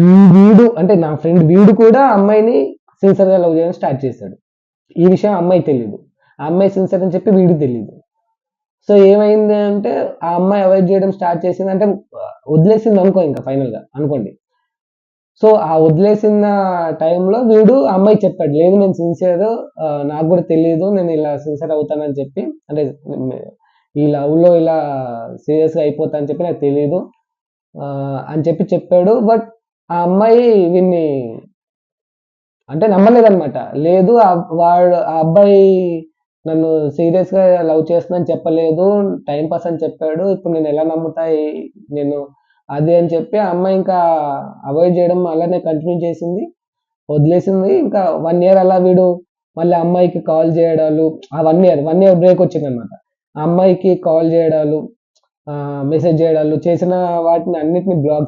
ఈ వీడు అంటే నా ఫ్రెండ్ వీడు కూడా అమ్మాయిని సిన్సియర్గా లవ్ చేయడం స్టార్ట్ చేశాడు. ఈ విషయం అమ్మాయి తెలియదు. ఆ అమ్మాయి సిన్సియర్ అని చెప్పి వీడికి తెలియదు. సో ఏమైంది అంటే ఆ అమ్మాయి అవాయిడ్ చేయడం స్టార్ట్ చేసింది అంటే వదిలేసింది అనుకో ఇంకా ఫైనల్గా అనుకోండి. సో ఆ వదిలేసిన టైంలో వీడు ఆ అమ్మాయి చెప్పాడు, లేదు నేను సిన్సియర్, నాకు కూడా తెలియదు నేను ఇలా సిన్సియర్ అవుతానని చెప్పి, అంటే ఈ లవ్లో ఇలా సీరియస్గా అయిపోతా అని చెప్పి నాకు తెలియదు అని చెప్పి చెప్పాడు. బట్ ఆ అమ్మాయి వీన్ని అంటే నమ్మలేదనమాట. లేదు వాడు ఆ అబ్బాయి నన్ను సీరియస్‌గా లవ్ చేస్తున్నానని చెప్పలేదు. టైమ్ పాస్ అని చెప్పాడు. ఇప్పుడు నేను ఎలా నమ్ముతా నేను అది అని చెప్పి ఆ అమ్మాయి ఇంకా అవాయిడ్ చేయడం అలానే కంటిన్యూ చేసింది. వదిలేసింది. ఇంకా 1 ఇయర్ అలా వీడు మళ్ళీ అమ్మాయికి కాల్ చేయడాలు, ఆ 1 ఇయర్ బ్రేక్ వచ్చిందనమాట. ఆ అమ్మాయికి కాల్ చేయడాలు, మెసేజ్ చేయడాలు, చేసిన వాటిని అన్నిటిని బ్లాక్